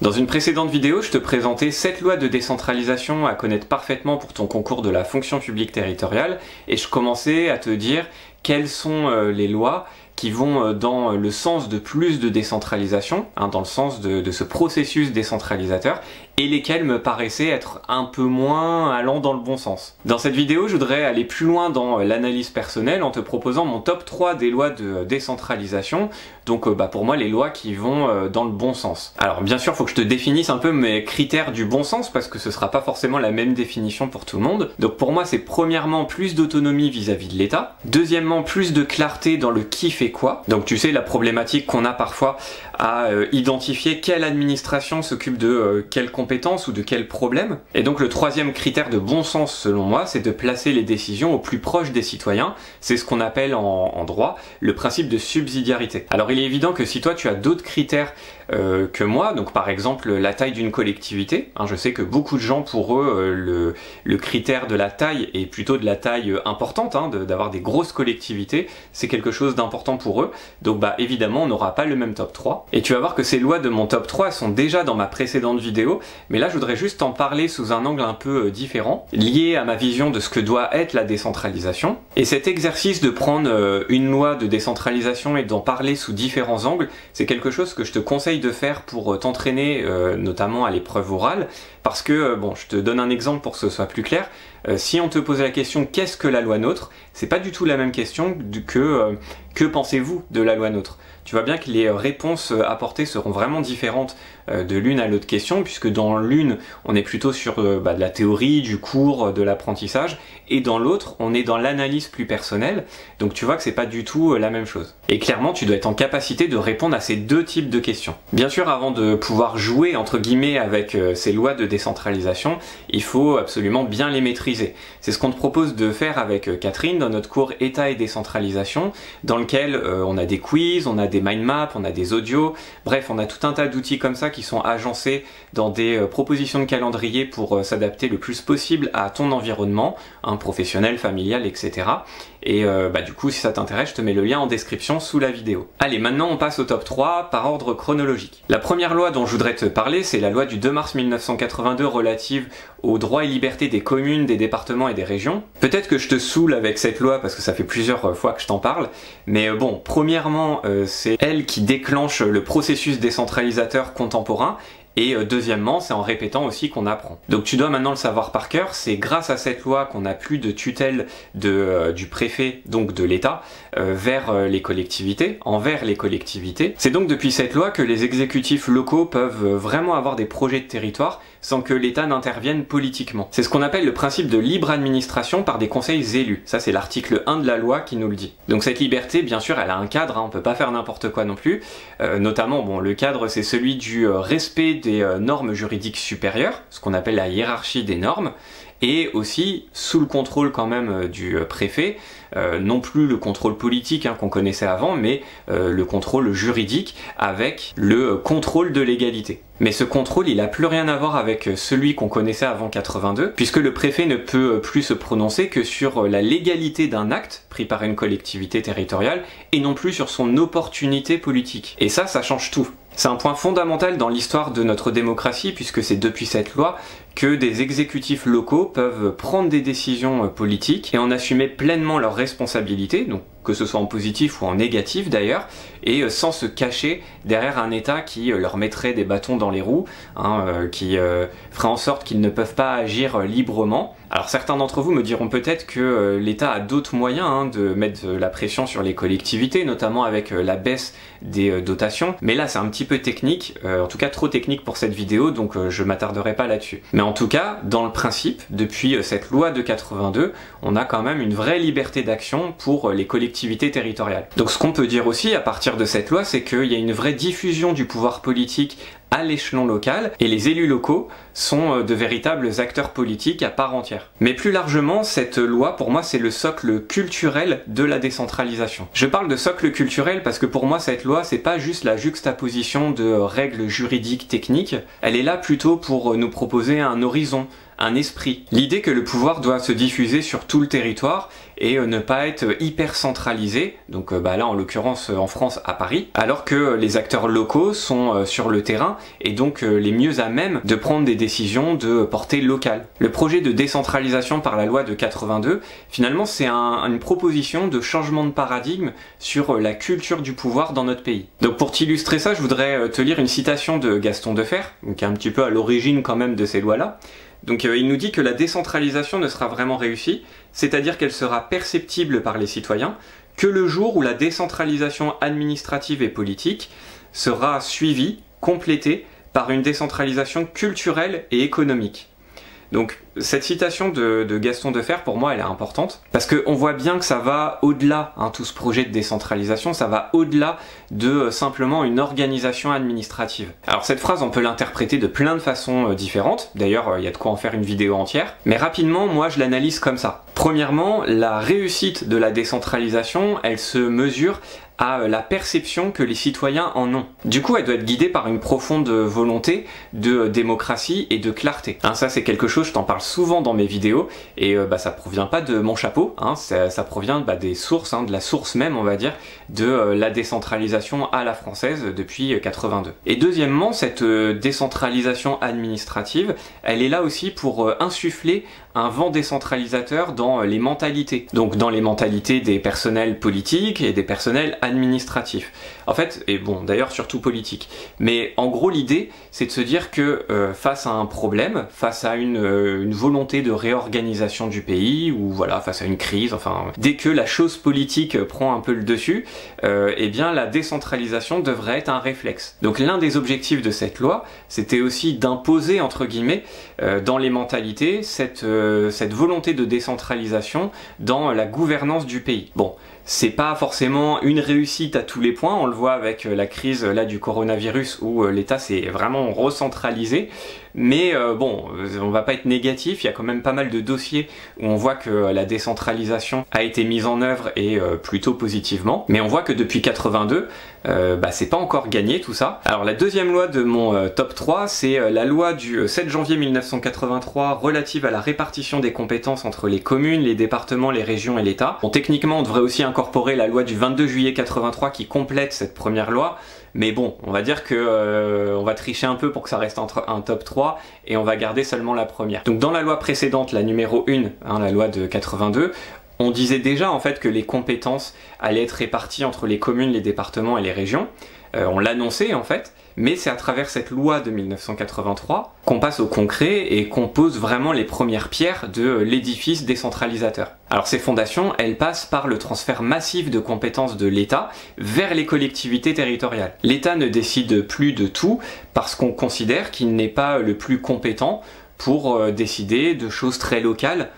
Dans une précédente vidéo, je te présentais 7 lois de décentralisation à connaître parfaitement pour ton concours de la fonction publique territoriale et je commençais à te dire quelles sont les lois qui vont dans le sens de plus de décentralisation, dans le sens de ce processus décentralisateur, et lesquelles me paraissaient être un peu moins allant dans le bon sens. Dans cette vidéo, je voudrais aller plus loin dans l'analyse personnelle en te proposant mon top 3 des lois de décentralisation, donc pour moi les lois qui vont dans le bon sens. Alors bien sûr, il faut que je te définisse un peu mes critères du bon sens, parce que ce sera pas forcément la même définition pour tout le monde. Donc pour moi, c'est premièrement plus d'autonomie vis-à-vis de l'État, deuxièmement plus de clarté dans le qui fait quoi, donc tu sais la problématique qu'on a parfois à identifier quelle administration s'occupe de quelle compétence ou de quel problème. Et donc le troisième critère de bon sens selon moi, c'est de placer les décisions au plus proche des citoyens. C'est ce qu'on appelle en droit le principe de subsidiarité. Alors il est évident que si toi tu as d'autres critères que moi, donc par exemple la taille d'une collectivité, je sais que beaucoup de gens, pour eux, le critère de la taille est plutôt de la taille importante, d'avoir des grosses collectivités, c'est quelque chose d'important pour eux, donc évidemment on n'aura pas le même top 3. Et tu vas voir que ces lois de mon top 3 sont déjà dans ma précédente vidéo, mais là je voudrais juste en parler sous un angle un peu différent, lié à ma vision de ce que doit être la décentralisation. Et cet exercice de prendre une loi de décentralisation et d'en parler sous différents angles, c'est quelque chose que je te conseille de faire pour t'entraîner notamment à l'épreuve orale, parce que, je te donne un exemple pour que ce soit plus clair. Si on te pose la question qu'est-ce que la loi NOTRe, c'est pas du tout la même question que pensez-vous de la loi NOTRe. Tu vois bien que les réponses apportées seront vraiment différentes de l'une à l'autre question, puisque dans l'une on est plutôt sur de la théorie, du cours, de l'apprentissage, et dans l'autre on est dans l'analyse plus personnelle, donc tu vois que c'est pas du tout la même chose. Et clairement tu dois être en capacité de répondre à ces deux types de questions. Bien sûr, avant de pouvoir jouer entre guillemets avec ces lois de décentralisation, il faut absolument bien les maîtriser. C'est ce qu'on te propose de faire avec Catherine dans notre cours État et décentralisation, dans lequel on a des quiz, on a des mind maps, on a des audios, bref on a tout un tas d'outils comme ça qui sont agencés dans des propositions de calendrier pour s'adapter le plus possible à ton environnement, professionnel, familial, etc. Et du coup, si ça t'intéresse, je te mets le lien en description sous la vidéo. Allez, maintenant on passe au top 3 par ordre chronologique. La première loi dont je voudrais te parler, c'est la loi du 2 mars 1982 relative aux droits et libertés des communes, des départements et des régions. Peut-être que je te saoule avec cette loi parce que ça fait plusieurs fois que je t'en parle, mais premièrement, c'est elle qui déclenche le processus décentralisateur contemporain. Et deuxièmement, c'est en répétant aussi qu'on apprend. Donc tu dois maintenant le savoir par cœur, c'est grâce à cette loi qu'on n'a plus de tutelle du préfet, donc de l'État, vers les collectivités, envers les collectivités. C'est donc depuis cette loi que les exécutifs locaux peuvent vraiment avoir des projets de territoire sans que l'État n'intervienne politiquement. C'est ce qu'on appelle le principe de libre administration par des conseils élus. Ça, c'est l'article 1 de la loi qui nous le dit. Donc cette liberté, bien sûr, elle a un cadre, on peut pas faire n'importe quoi non plus. Notamment, le cadre, c'est celui du respect des normes juridiques supérieures, ce qu'on appelle la hiérarchie des normes, et aussi sous le contrôle quand même du préfet, non plus le contrôle politique qu'on connaissait avant, mais le contrôle juridique avec le contrôle de légalité. Mais ce contrôle, il a plus rien à voir avec celui qu'on connaissait avant 82, puisque le préfet ne peut plus se prononcer que sur la légalité d'un acte pris par une collectivité territoriale, et non plus sur son opportunité politique. Et ça change tout. C'est un point fondamental dans l'histoire de notre démocratie, puisque c'est depuis cette loi que des exécutifs locaux peuvent prendre des décisions politiques et en assumer pleinement leurs responsabilités, donc que ce soit en positif ou en négatif d'ailleurs, et sans se cacher derrière un État qui leur mettrait des bâtons dans les roues, qui ferait en sorte qu'ils ne peuvent pas agir librement. Alors certains d'entre vous me diront peut-être que l'État a d'autres moyens de mettre la pression sur les collectivités, notamment avec la baisse des dotations, mais là c'est un petit peu technique, en tout cas trop technique pour cette vidéo, donc je m'attarderai pas là-dessus. Mais en tout cas, dans le principe, depuis cette loi de 82, on a quand même une vraie liberté d'action pour les collectivités territoriales. Donc ce qu'on peut dire aussi à partir de cette loi, c'est qu'il y a une vraie diffusion du pouvoir politique à l'échelon local, et les élus locaux sont de véritables acteurs politiques à part entière. Mais plus largement, cette loi, pour moi, c'est le socle culturel de la décentralisation. Je parle de socle culturel parce que pour moi, cette loi, c'est pas juste la juxtaposition de règles juridiques techniques, elle est là plutôt pour nous proposer un horizon, un esprit. L'idée que le pouvoir doit se diffuser sur tout le territoire et ne pas être hyper centralisé, donc là en l'occurrence en France à Paris, alors que les acteurs locaux sont sur le terrain et donc les mieux à même de prendre des décisions de portée locale. Le projet de décentralisation par la loi de 82, finalement c'est une proposition de changement de paradigme sur la culture du pouvoir dans notre pays. Donc pour t'illustrer ça, je voudrais te lire une citation de Gaston Defferre, qui est un petit peu à l'origine quand même de ces lois-là. Donc il nous dit que la décentralisation ne sera vraiment réussie, c'est-à-dire qu'elle sera perceptible par les citoyens, que le jour où la décentralisation administrative et politique sera suivie, complétée par une décentralisation culturelle et économique. Donc cette citation de Gaston Defferre, pour moi, elle est importante, parce qu'on voit bien que ça va au-delà, tout ce projet de décentralisation, ça va au-delà de simplement une organisation administrative. Alors cette phrase, on peut l'interpréter de plein de façons différentes, d'ailleurs il y a de quoi en faire une vidéo entière, mais rapidement, moi je l'analyse comme ça. Premièrement, la réussite de la décentralisation, elle se mesure à la perception que les citoyens en ont. Du coup, elle doit être guidée par une profonde volonté de démocratie et de clarté. Ça c'est quelque chose, je t'en parle souvent dans mes vidéos, et ça provient pas de mon chapeau, ça provient des sources, de la source même, on va dire, de la décentralisation à la française depuis 82. Et deuxièmement, cette décentralisation administrative, elle est là aussi pour insuffler un vent décentralisateur dans les mentalités. Donc dans les mentalités des personnels politiques et des personnels administratifs. En fait, et bon, d'ailleurs surtout politique. Mais en gros, l'idée, c'est de se dire que face à un problème, face à une volonté de réorganisation du pays, ou voilà, face à une crise, enfin, dès que la chose politique prend un peu le dessus, eh bien la décentralisation devrait être un réflexe. Donc l'un des objectifs de cette loi, c'était aussi d'imposer, entre guillemets, dans les mentalités, cette volonté de décentralisation dans la gouvernance du pays. Bon, c'est pas forcément une réussite à tous les points, on le voit avec la crise là du coronavirus où l'État s'est vraiment recentralisé, mais bon, on va pas être négatif, il y a quand même pas mal de dossiers où on voit que la décentralisation a été mise en œuvre et plutôt positivement, mais on voit que depuis 82, c'est pas encore gagné tout ça. Alors la deuxième loi de mon top 3, c'est la loi du 7 janvier 1983 relative à la répartition des compétences entre les communes, les départements, les régions et l'État. Bon, techniquement on devrait aussi incorporer la loi du 22 juillet 83 qui complète cette première loi, mais bon, on va dire que on va tricher un peu pour que ça reste entre un top 3 et on va garder seulement la première. Donc dans la loi précédente, la numéro 1, la loi de 82, on disait déjà en fait que les compétences allaient être réparties entre les communes, les départements et les régions. On l'annonçait en fait, mais c'est à travers cette loi de 1983 qu'on passe au concret et qu'on pose vraiment les premières pierres de l'édifice décentralisateur. Alors ces fondations, elles passent par le transfert massif de compétences de l'État vers les collectivités territoriales. L'État ne décide plus de tout parce qu'on considère qu'il n'est pas le plus compétent pour décider de choses très locales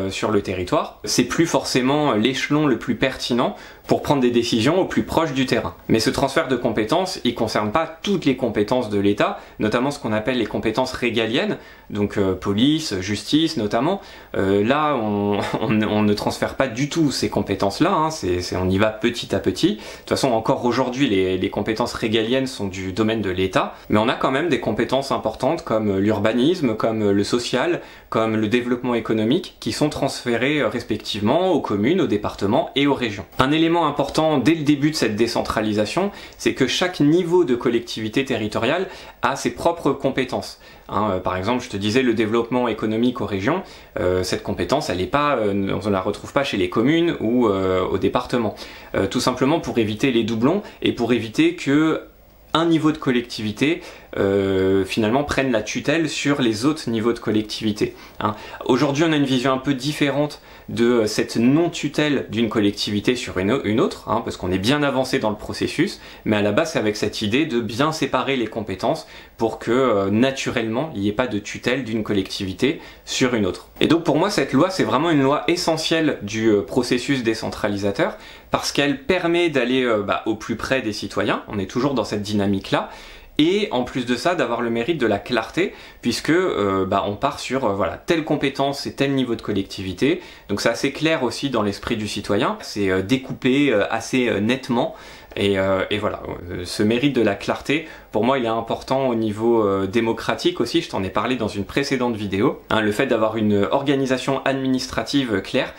sur le territoire. C'est plus forcément l'échelon le plus pertinent pour prendre des décisions au plus proche du terrain. Mais ce transfert de compétences, il concerne pas toutes les compétences de l'État, notamment ce qu'on appelle les compétences régaliennes, donc police, justice notamment. Là, on ne transfère pas du tout ces compétences-là, on y va petit à petit. De toute façon, encore aujourd'hui, les compétences régaliennes sont du domaine de l'État, mais on a quand même des compétences importantes comme l'urbanisme, comme le social, comme le développement économique, qui sont transférées respectivement aux communes, aux départements et aux régions. Un élément important dès le début de cette décentralisation, c'est que chaque niveau de collectivité territoriale a ses propres compétences. Par exemple, je te disais le développement économique aux régions, cette compétence, elle est pas, on ne la retrouve pas chez les communes ou au département. Tout simplement pour éviter les doublons et pour éviter que un niveau de collectivité finalement prenne la tutelle sur les autres niveaux de collectivité. Aujourd'hui, on a une vision un peu différente de cette non-tutelle d'une collectivité sur une autre, parce qu'on est bien avancé dans le processus, mais à la base c'est avec cette idée de bien séparer les compétences pour que naturellement il n'y ait pas de tutelle d'une collectivité sur une autre. Et donc pour moi cette loi c'est vraiment une loi essentielle du processus décentralisateur parce qu'elle permet d'aller au plus près des citoyens, on est toujours dans cette dynamique là, et en plus de ça d'avoir le mérite de la clarté, puisque on part sur voilà, telle compétence et tel niveau de collectivité, donc c'est assez clair aussi dans l'esprit du citoyen, c'est découpé assez nettement. Et voilà, ce mérite de la clarté, pour moi il est important au niveau démocratique aussi, je t'en ai parlé dans une précédente vidéo, hein, le fait d'avoir une organisation administrative claire,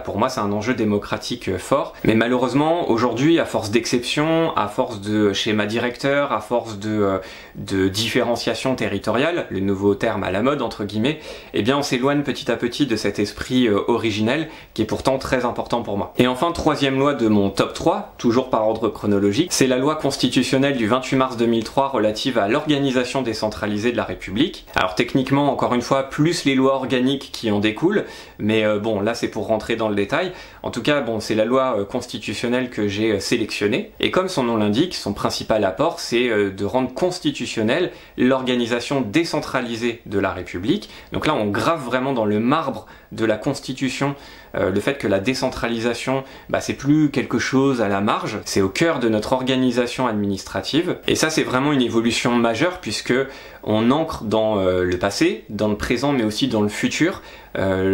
pour moi c'est un enjeu démocratique fort, mais malheureusement aujourd'hui à force d'exceptions, à force de schémas directeurs, à force de différenciation territoriale, le nouveau terme à la mode entre guillemets, eh bien on s'éloigne petit à petit de cet esprit originel qui est pourtant très important pour moi. Et enfin, troisième loi de mon top 3, toujours par ordre chronologique, c'est la loi constitutionnelle du 28 mars 2003 relative à l'organisation décentralisée de la République. Alors techniquement, encore une fois, plus les lois organiques qui en découlent, mais bon là c'est pour rentrer dans le détail. En tout cas, bon, c'est la loi constitutionnelle que j'ai sélectionnée, et comme son nom l'indique, son principal apport c'est de rendre constitutionnelle l'organisation décentralisée de la République. Donc là on grave vraiment dans le marbre de la Constitution le fait que la décentralisation, c'est plus quelque chose à la marge, c'est au cœur de notre organisation administrative, et ça c'est vraiment une évolution majeure puisque on ancre dans le passé, dans le présent mais aussi dans le futur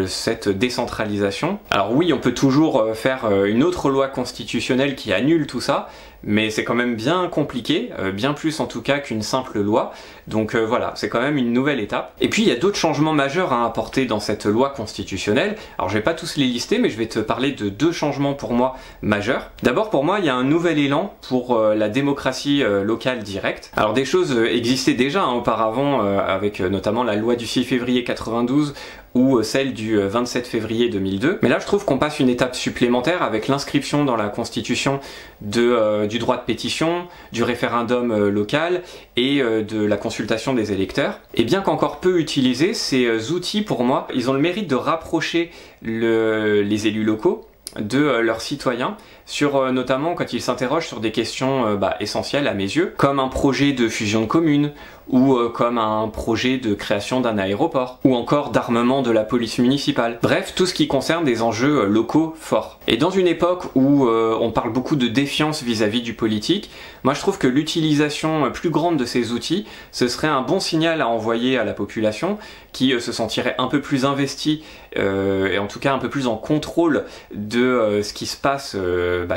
cette décentralisation. Alors oui, on peut toujours faire une autre loi constitutionnelle qui annule tout ça, mais c'est quand même bien compliqué, bien plus en tout cas qu'une simple loi, donc voilà, c'est quand même une nouvelle étape. Et puis il y a d'autres changements majeurs à apporter dans cette loi constitutionnelle, alors je vais pas tous les lister, mais je vais te parler de deux changements pour moi majeurs. D'abord pour moi, il y a un nouvel élan pour la démocratie locale directe. Alors des choses existaient déjà auparavant, avec notamment la loi du 6 février 92, ou celle du 27 février 2002. Mais là je trouve qu'on passe une étape supplémentaire avec l'inscription dans la Constitution du droit de pétition, du référendum local et de la consultation des électeurs. Et bien qu'encore peu utilisés, ces outils pour moi, ils ont le mérite de rapprocher les élus locaux de leurs citoyens, sur notamment quand ils s'interrogent sur des questions essentielles à mes yeux, comme un projet de fusion de communes, ou comme un projet de création d'un aéroport, ou encore d'armement de la police municipale. Bref, tout ce qui concerne des enjeux locaux forts. Et dans une époque où on parle beaucoup de défiance vis-à-vis du politique, moi je trouve que l'utilisation plus grande de ces outils, ce serait un bon signal à envoyer à la population, qui se sentirait un peu plus investie, et en tout cas un peu plus en contrôle de ce qui se passe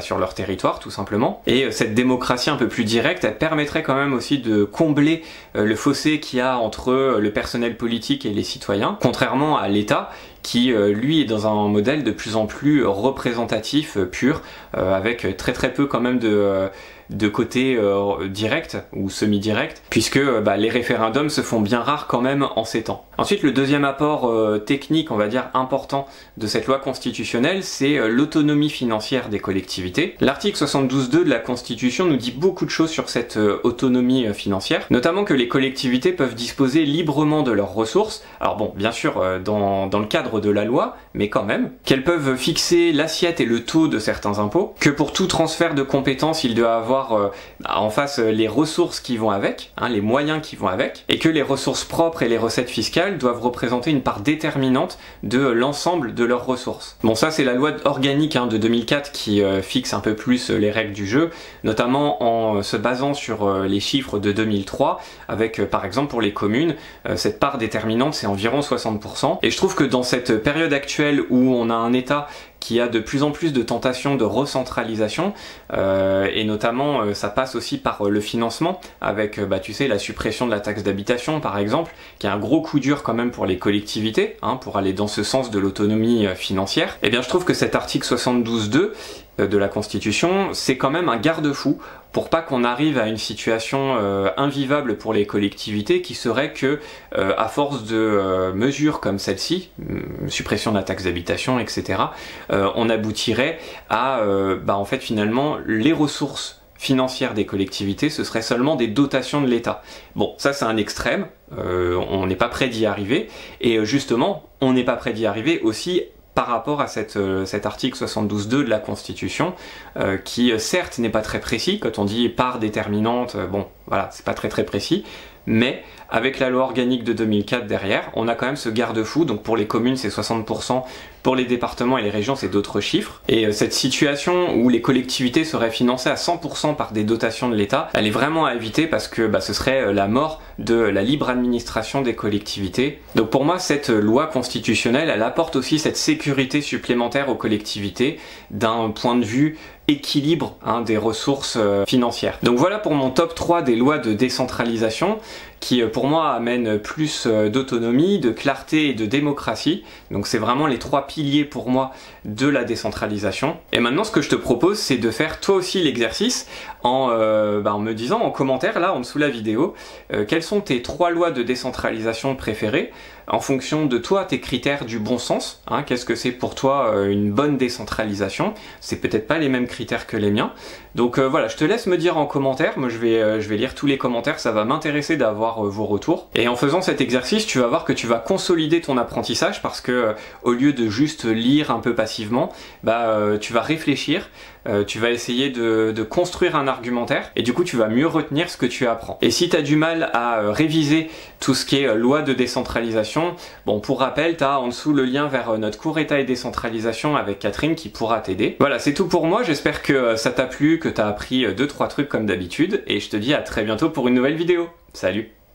sur leur territoire tout simplement. Et cette démocratie un peu plus directe, elle permettrait quand même aussi de combler le fossé qu'il y a entre le personnel politique et les citoyens, contrairement à l'État qui lui est dans un modèle de plus en plus représentatif, pur, avec très peu quand même de côté direct ou semi-direct, puisque les référendums se font bien rares quand même en ces temps. Ensuite, le deuxième apport technique, on va dire important, de cette loi constitutionnelle, c'est l'autonomie financière des collectivités. L'article 72.2 de la Constitution nous dit beaucoup de choses sur cette autonomie financière, notamment que les collectivités peuvent disposer librement de leurs ressources, alors bon, bien sûr dans le cadre de la loi, mais quand même, qu'elles peuvent fixer l'assiette et le taux de certains impôts, que pour tout transfert de compétences, il doit avoir en face les ressources qui vont avec, les moyens qui vont avec, et que les ressources propres et les recettes fiscales doivent représenter une part déterminante de l'ensemble de leurs ressources. Bon, ça c'est la loi organique de 2004 qui fixe un peu plus les règles du jeu, notamment en se basant sur les chiffres de 2003, avec par exemple pour les communes, cette part déterminante c'est environ 60%, et je trouve que dans cette période actuelle où on a un État qui a de plus en plus de tentations de recentralisation, et notamment ça passe aussi par le financement, avec tu sais, la suppression de la taxe d'habitation par exemple, qui est un gros coup dur quand même pour les collectivités, pour aller dans ce sens de l'autonomie financière. Et bien je trouve que cet article 72.2 de la Constitution, c'est quand même un garde-fou pour pas qu'on arrive à une situation invivable pour les collectivités qui serait que, à force de mesures comme celle-ci, suppression de la taxe d'habitation, etc., on aboutirait à, en fait, finalement, les ressources financières des collectivités, ce serait seulement des dotations de l'État. Bon, ça c'est un extrême, on n'est pas prêt d'y arriver, et justement, on n'est pas prêt d'y arriver aussi par rapport à cet article 72.2 de la Constitution, qui certes n'est pas très précis, quand on dit part déterminante, bon, Voilà, c'est pas très précis. Mais avec la loi organique de 2004 derrière, on a quand même ce garde-fou. Donc pour les communes, c'est 60%, pour les départements et les régions, c'est d'autres chiffres. Et cette situation où les collectivités seraient financées à 100% par des dotations de l'État, elle est vraiment à éviter parce que ce serait la mort de la libre administration des collectivités. Donc pour moi, cette loi constitutionnelle, elle apporte aussi cette sécurité supplémentaire aux collectivités d'un point de vue équilibre des ressources financières. Donc voilà pour mon top 3 des lois de décentralisation qui pour moi amènent plus d'autonomie, de clarté et de démocratie. Donc c'est vraiment les 3 piliers pour moi de la décentralisation. Et maintenant ce que je te propose, c'est de faire toi aussi l'exercice en me disant en commentaire là en dessous de la vidéo quelles sont tes 3 lois de décentralisation préférées en fonction de toi, tes critères du bon sens. Qu'est-ce que c'est pour toi une bonne décentralisation? C'est peut-être pas les mêmes critères que les miens. Donc voilà, je te laisse me dire en commentaire. Moi je vais lire tous les commentaires, ça va m'intéresser d'avoir vos retours. Et en faisant cet exercice, tu vas voir que tu vas consolider ton apprentissage parce que au lieu de juste lire un peu passivement, tu vas réfléchir, tu vas essayer de construire un argumentaire et du coup tu vas mieux retenir ce que tu apprends. Et si tu as du mal à réviser tout ce qui est loi de décentralisation, bon pour rappel, tu as en dessous le lien vers notre cours État et décentralisation avec Catherine qui pourra t'aider. Voilà, c'est tout pour moi, j'espère que ça t'a plu, que tu as appris 2-3 trucs comme d'habitude et je te dis à très bientôt pour une nouvelle vidéo. Salut!